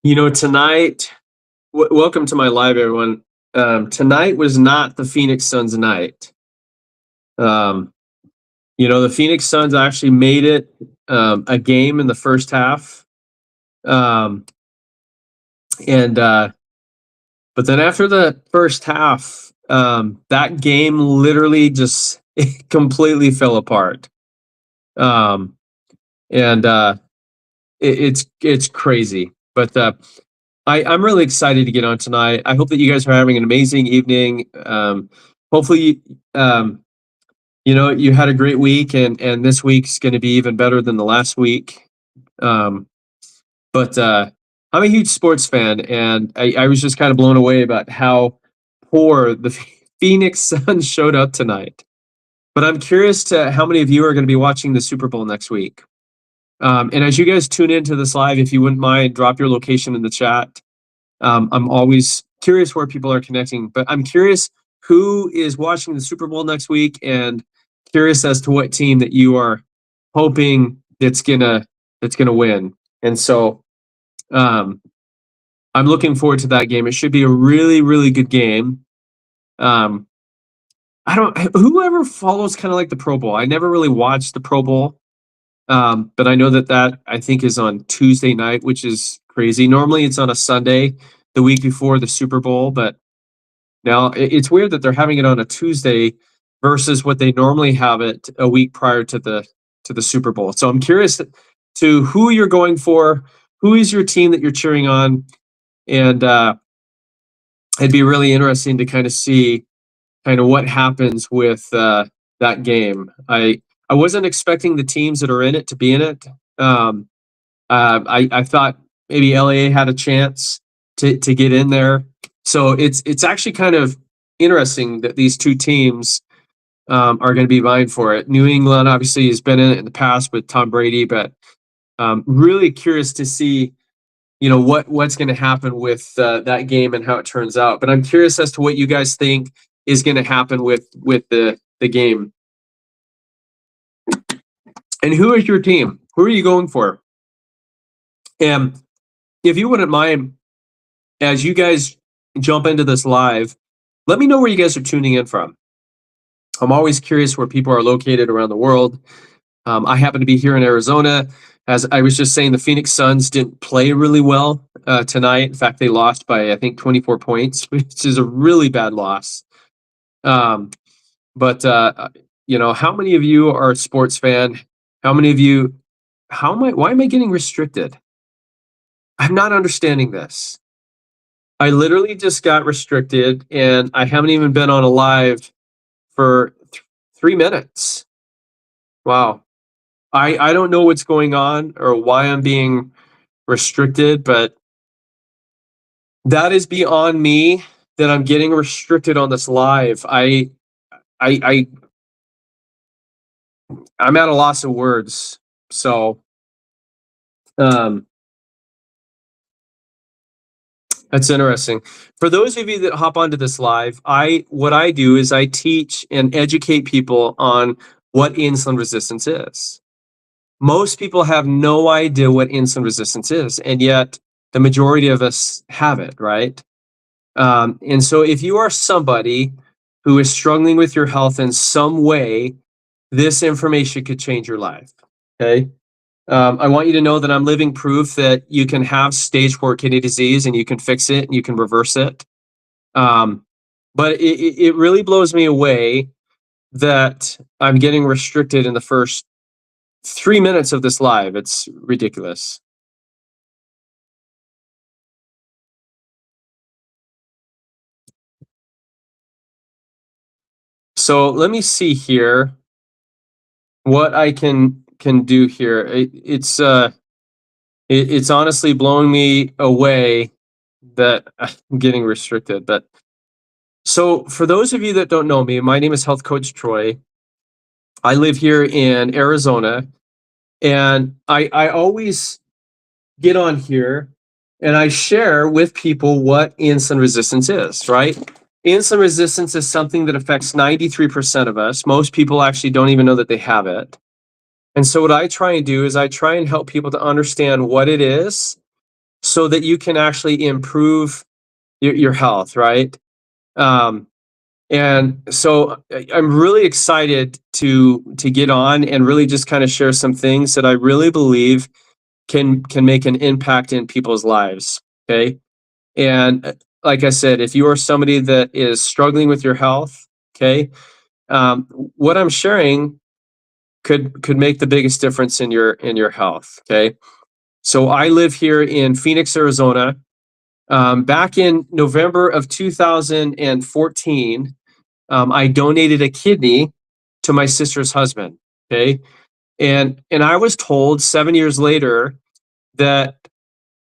Tonight, welcome to my live, everyone. Tonight was not the Phoenix Suns night. Um, the Phoenix Suns actually made it a game in the first half. Um, and But then after the first half, that game literally just completely fell apart. Um, and it's crazy. But I'm really excited to get on tonight. I hope that you guys are having an amazing evening. Hopefully, you had a great week, and this week's going to be even better than the last week. But I'm a huge sports fan, and I was just kind of blown away about how poor the Phoenix Suns showed up tonight. But I'm curious to how many of you are going to be watching the Super Bowl next week. And as you guys tune into this live, if you wouldn't mind, drop your location in the chat. I'm always curious where people are connecting, but I'm curious who is watching the Super Bowl next week, and curious as to what team that you are hoping that's gonna win. And so I'm looking forward to that game. It should be a really, really good game. Whoever follows kind of like the Pro Bowl. I never really watched the Pro Bowl. But I know that I think is on Tuesday night, which is crazy. Normally it's on a Sunday, the week before the Super Bowl, but now it's weird that they're having it on a Tuesday versus what they normally have it a week prior to the Super Bowl. So I'm curious to who you're going for, who is your team that you're cheering on, and it'd be really interesting to kind of see kind of what happens with that game. I wasn't expecting the teams that are in it to be in it. I thought maybe LA had a chance to get in there. So it's actually kind of interesting that these two teams are going to be vying for it. New England obviously has been in it in the past with Tom Brady, but really curious to see what's going to happen with that game and how it turns out. But I'm curious as to what you guys think is going to happen with the game. And who is your team? Who are you going for? And if you wouldn't mind, as you guys jump into this live, let me know where you guys are tuning in from. I'm always curious where people are located around the world. I happen to be here in Arizona. As I was just saying, the Phoenix Suns didn't play really well tonight. In fact, they lost by, I think, 24 points, which is a really bad loss. But how many of you are a sports fan? How many of you, why am I getting restricted? I'm not understanding this. I literally just got restricted, and I haven't even been on a live for 3 minutes. Wow. I don't know what's going on or why I'm being restricted, but that is beyond me that I'm getting restricted on this live. I'm at a loss of words. So that's interesting. For those of you that hop onto this live, what I do is I teach and educate people on what insulin resistance is. Most people have no idea what insulin resistance is, and yet the majority of us have it, right? And so if you are somebody who is struggling with your health in some way, this information could change your life, okay? I want you to know that I'm living proof that you can have stage 4 kidney disease and you can fix it and you can reverse it. But it really blows me away that I'm getting restricted in the first 3 minutes of this live. It's ridiculous. So let me see here what I can do here. It's honestly blowing me away that I'm getting restricted. But so for those of you that don't know me, my name is Health Coach Troy. I live here in Arizona, and I always get on here and I share with people what insulin resistance is, right? Insulin resistance is something that affects 93% of us. Most people actually don't even know that they have it. And so what I try and do is I try and help people to understand what it is so that you can actually improve your health, right? And so I'm really excited to get on and really just kind of share some things that I really believe can make an impact in people's lives. Okay. And like I said, if you are somebody that is struggling with your health, okay, what I'm sharing could make the biggest difference in your health. Okay. So I live here in Phoenix, Arizona. Back in November of 2014, I donated a kidney to my sister's husband. Okay. And I was told 7 years later that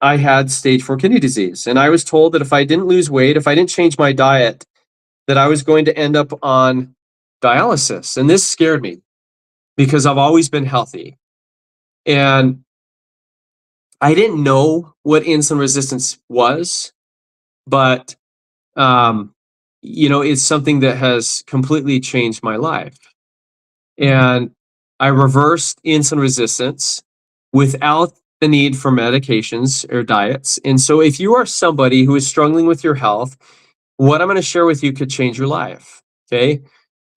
I had stage 4 kidney disease. And I was told that if I didn't lose weight, if I didn't change my diet, that I was going to end up on dialysis. And this scared me because I've always been healthy. And I didn't know what insulin resistance was, but it's something that has completely changed my life. And I reversed insulin resistance without the need for medications or diets. And so if you are somebody who is struggling with your health, what I'm going to share with you could change your life. Okay.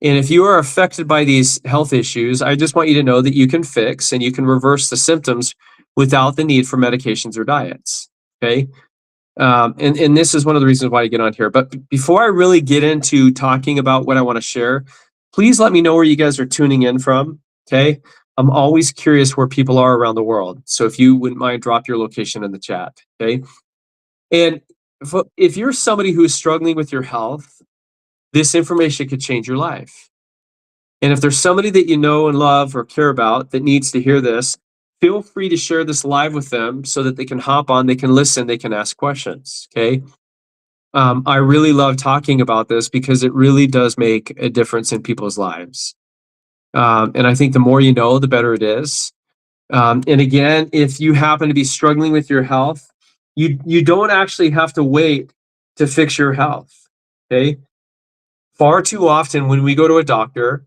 And if you are affected by these health issues, I just want you to know that you can fix and you can reverse the symptoms without the need for medications or diets. Okay. And this is one of the reasons why I get on here. But before I really get into talking about what I want to share, please let me know where you guys are tuning in from. Okay. I'm always curious where people are around the world. So if you wouldn't mind, drop your location in the chat. Okay. And if you're somebody who is struggling with your health, this information could change your life. And if there's somebody that you know and love or care about that needs to hear this, feel free to share this live with them so that they can hop on, they can listen, they can ask questions. Okay. I really love talking about this because it really does make a difference in people's lives. And I think the more you know, the better it is. And again, if you happen to be struggling with your health, you don't actually have to wait to fix your health. Okay. Far too often when we go to a doctor,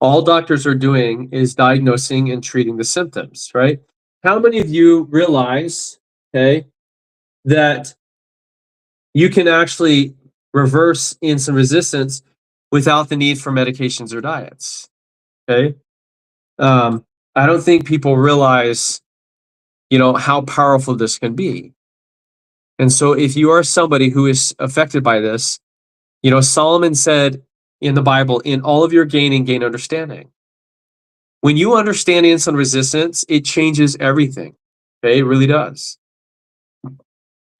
all doctors are doing is diagnosing and treating the symptoms, right? How many of you realize, okay, that you can actually reverse insulin resistance without the need for medications or diets? Okay. I don't think people realize, how powerful this can be. And so if you are somebody who is affected by this, Solomon said in the Bible, in all of your gain understanding. When you understand insulin resistance, it changes everything. Okay, it really does.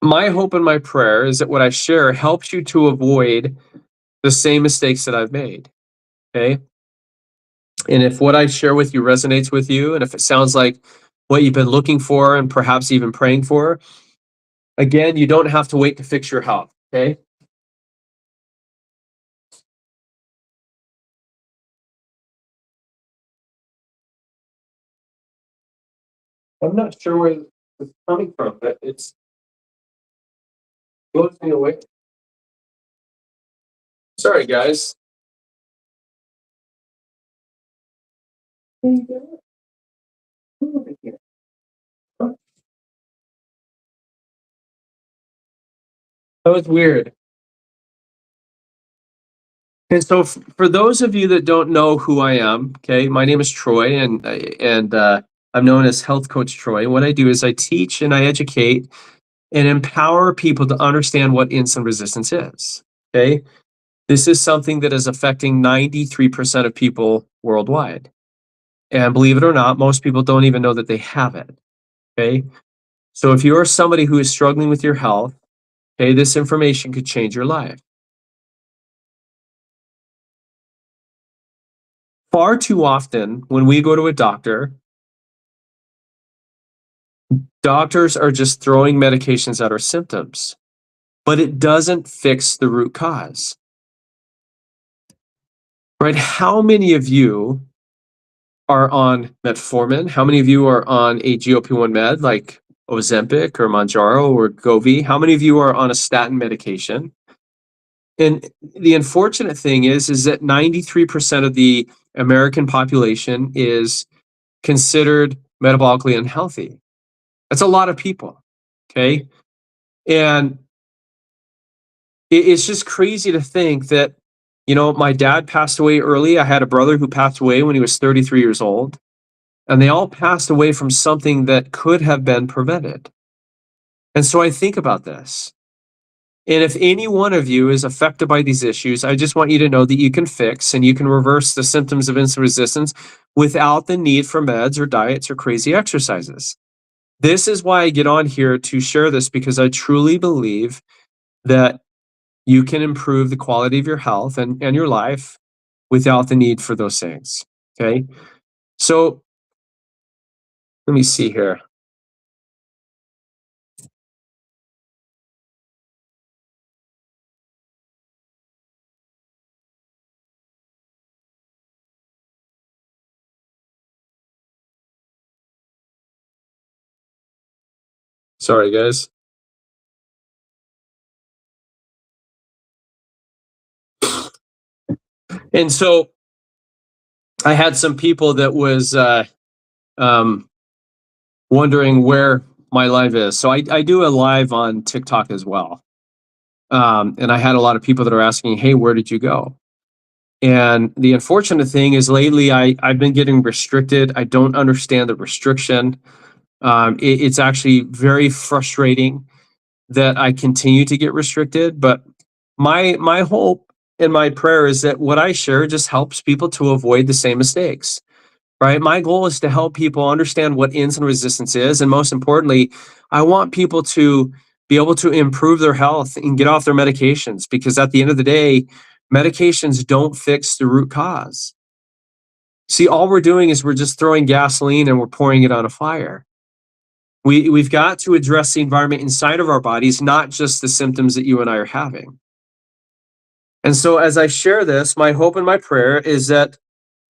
My hope and my prayer is that what I share helps you to avoid the same mistakes that I've made. Okay. And if what I share with you resonates with you, and if it sounds like what you've been looking for and perhaps even praying for, again, you don't have to wait to fix your health. Okay. I'm not sure where it's coming from, but it's blows me away. Sorry, guys. That was weird. And so, for those of you that don't know who I am, okay, my name is Troy, and I'm known as Health Coach Troy. What I do is I teach and I educate and empower people to understand what insulin resistance is. Okay, this is something that is affecting 93% of people worldwide, and believe it or not, most people don't even know that they have it. Okay, so if you are somebody who is struggling with your health, okay, this information could change your life. Far too often, when we go to a doctor, doctors are just throwing medications at our symptoms, but it doesn't fix the root cause. Right? How many of you are on metformin? How many of you are on a GLP-1 med like Ozempic or Mounjaro or Govi? How many of you are on a statin medication? And the unfortunate thing is that 93% of the American population is considered metabolically unhealthy. That's a lot of people. Okay. And it's just crazy to think that, my dad passed away early. I had a brother who passed away when he was 33 years old, and they all passed away from something that could have been prevented. And so I think about this. And if any one of you is affected by these issues, I just want you to know that you can fix and you can reverse the symptoms of insulin resistance without the need for meds or diets or crazy exercises. This is why I get on here to share this, because I truly believe that you can improve the quality of your health and your life without the need for those things. Okay. So let me see here. Sorry, guys. And so I had some people that was wondering where my live is. So I do a live on TikTok as well. And I had a lot of people that are asking, hey, where did you go? And the unfortunate thing is lately I've been getting restricted. I don't understand the restriction. It's actually very frustrating that I continue to get restricted. But my hope and my prayer is that what I share just helps people to avoid the same mistakes. Right? My goal is to help people understand what insulin resistance is. And most importantly, I want people to be able to improve their health and get off their medications, because at the end of the day, medications don't fix the root cause. See, all we're doing is we're just throwing gasoline and we're pouring it on a fire. We've got to address the environment inside of our bodies, not just the symptoms that you and I are having. And so as I share this, my hope and my prayer is that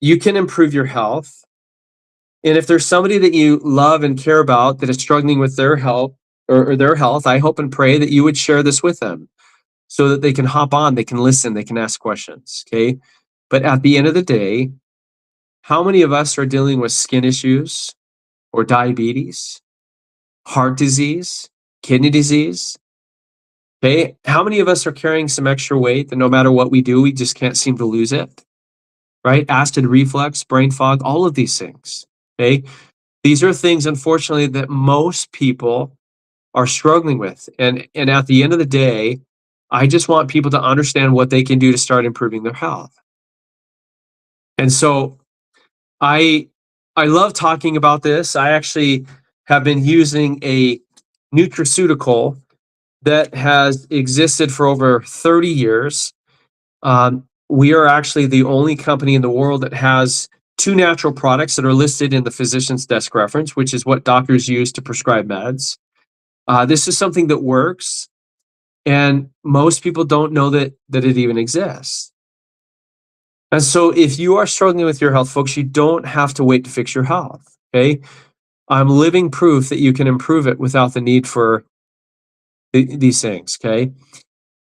you can improve your health. And if there's somebody that you love and care about that is struggling with their health or their health, I hope and pray that you would share this with them so that they can hop on, they can listen, they can ask questions. Okay. But at the end of the day, how many of us are dealing with skin issues or diabetes, heart disease, kidney disease? Okay. How many of us are carrying some extra weight that no matter what we do, we just can't seem to lose it? Right? Acid reflux, brain fog, all of these things. Okay. These are things, unfortunately, that most people are struggling with. And at the end of the day, I just want people to understand what they can do to start improving their health. And so I love talking about this. I actually have been using a nutraceutical that has existed for over 30 years. We are actually the only company in the world that has two natural products that are listed in the physician's desk reference, which is what doctors use to prescribe meds. This is something that works, and most people don't know that it even exists. And so if you are struggling with your health, folks, you don't have to wait to fix your health. Okay. I'm living proof that you can improve it without the need for these things. Okay.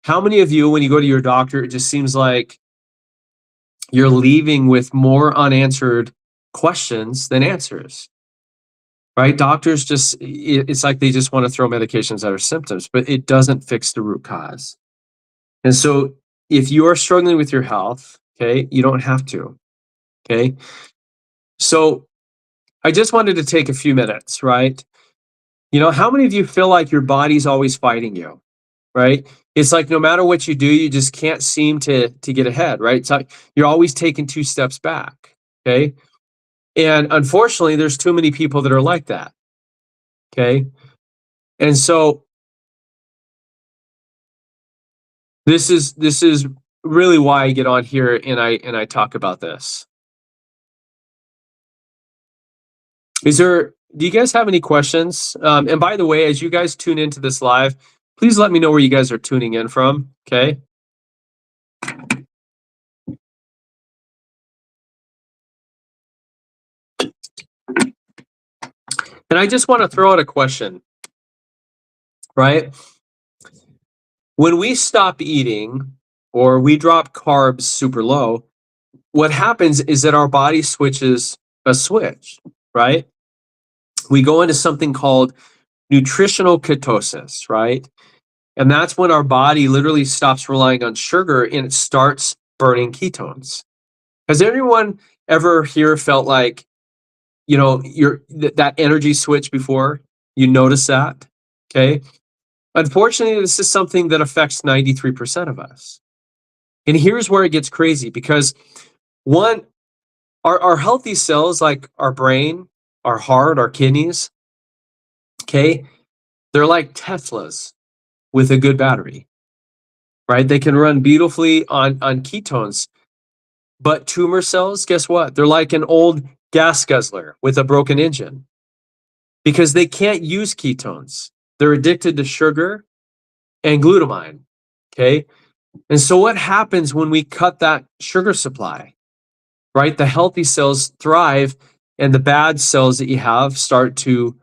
How many of you, when you go to your doctor, it just seems like you're leaving with more unanswered questions than answers? Right? Doctors just, it's like they just want to throw medications at our symptoms, but it doesn't fix the root cause. And so if you are struggling with your health, okay, you don't have to. Okay. So I just wanted to take a few minutes, right? How many of you feel like your body's always fighting you, right? It's like no matter what you do, you just can't seem to get ahead, right? It's like you're always taking two steps back. Okay. And unfortunately, there's too many people that are like that. Okay. And so this is really why I get on here and I talk about this. Do you guys have any questions? And by the way, as you guys tune into this live, please let me know where you guys are tuning in from. Okay. And I just want to throw out a question, right? When we stop eating or we drop carbs super low, what happens is that our body switches a switch, right? We go into something called nutritional ketosis, right? And that's when our body literally stops relying on sugar and it starts burning ketones. Has anyone ever here felt like, that energy switch before? You notice that? Okay. Unfortunately, this is something that affects 93% of us. And here's where it gets crazy because one, our healthy cells, like our brain, our heart, our kidneys, okay, they're like Teslas with a good battery, right? They can run beautifully on ketones. But tumor cells, guess what? They're like an old gas guzzler with a broken engine because they can't use ketones. They're addicted to sugar and glutamine, okay? And so what happens when we cut that sugar supply, right? The healthy cells thrive and the bad cells that you have start to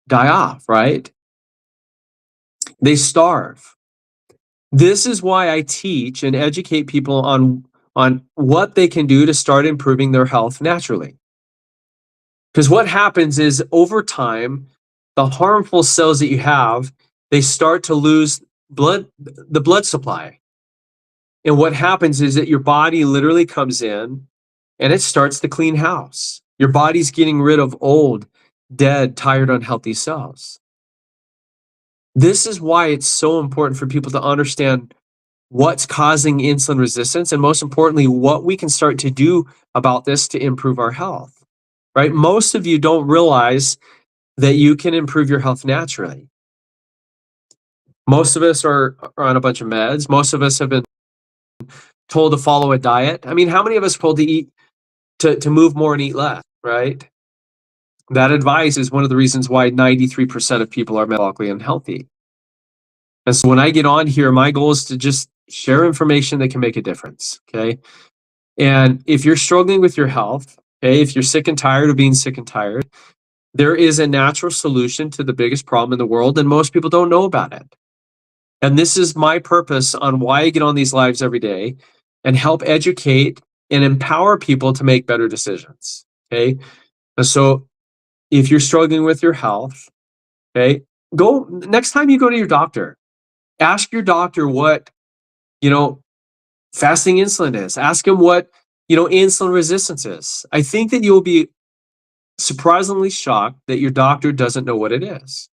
die off, right? They starve. This is why I teach and educate people on what they can do to start improving their health naturally. Because what happens is over time, the harmful cells that you have, they start to lose the blood supply. And what happens is that your body literally comes in and it starts to clean house. Your body's getting rid of old, dead, tired, unhealthy cells. This is why it's so important for people to understand what's causing insulin resistance and, most importantly, what we can start to do about this to improve our health, right? Most of you don't realize that you can improve your health naturally. Most of us are on a bunch of meds. Most of us have been told to follow a diet. I mean, how many of us are told to eat, to move more and eat less, right? That advice is one of the reasons why 93% of people are metabolically unhealthy. And so when I get on here, my goal is to just share information that can make a difference, okay? And if you're struggling with your health, okay, if you're sick and tired of being sick and tired, there is a natural solution to the biggest problem in the world, and most people don't know about it. And this is my purpose on why I get on these lives every day and help educate and empower people to make better decisions, okay? And so if you're struggling with your health, okay, go next time you go to your doctor, ask your doctor what, fasting insulin is. Ask him what, insulin resistance is. I think that you'll be surprisingly shocked that your doctor doesn't know what it is.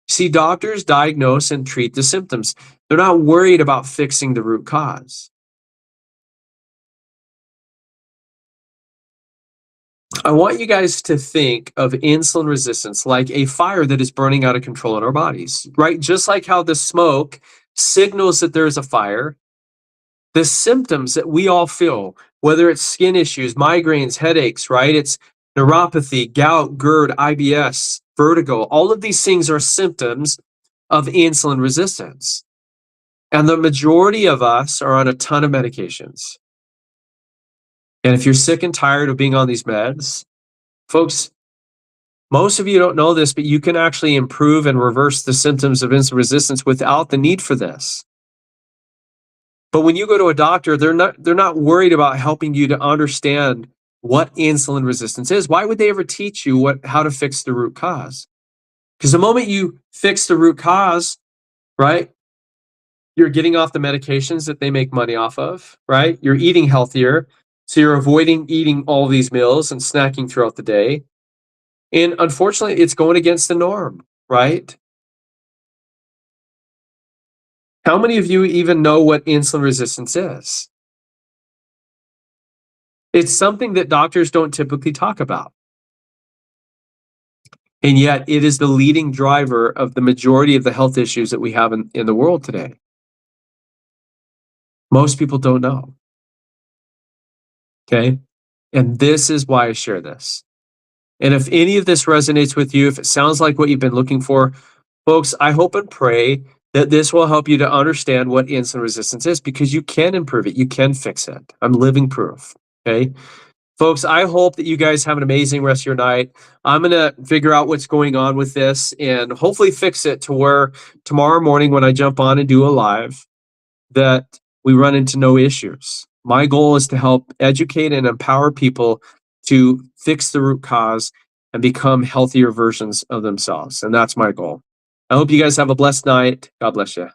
See, doctors diagnose and treat the symptoms. They're not worried about fixing the root cause. I want you guys to think of insulin resistance like a fire that is burning out of control in our bodies, right? Just like how the smoke signals that there's a fire, the symptoms that we all feel, whether it's skin issues, migraines, headaches, right? It's neuropathy, gout, GERD, IBS, vertigo. All of these things are symptoms of insulin resistance. And the majority of us are on a ton of medications. And if you're sick and tired of being on these meds, folks, most of you don't know this, but you can actually improve and reverse the symptoms of insulin resistance without the need for this. But when you go to a doctor, they're not worried about helping you to understand what insulin resistance is. Why would they ever teach you how to fix the root cause? Because the moment you fix the root cause, right, you're getting off the medications that they make money off of, right? You're eating healthier. So you're avoiding eating all these meals and snacking throughout the day. And unfortunately, it's going against the norm, right? How many of you even know what insulin resistance is? It's something that doctors don't typically talk about. And yet it is the leading driver of the majority of the health issues that we have in the world today. Most people don't know. Okay? And this is why I share this. And if any of this resonates with you, if it sounds like what you've been looking for, folks, I hope and pray that this will help you to understand what insulin resistance is, because you can improve it. You can fix it. I'm living proof. Okay? Folks, I hope that you guys have an amazing rest of your night. I'm going to figure out what's going on with this and hopefully fix it to where tomorrow morning when I jump on and do a live, that we run into no issues. My goal is to help educate and empower people to fix the root cause and become healthier versions of themselves. And that's my goal. I hope you guys have a blessed night. God bless you.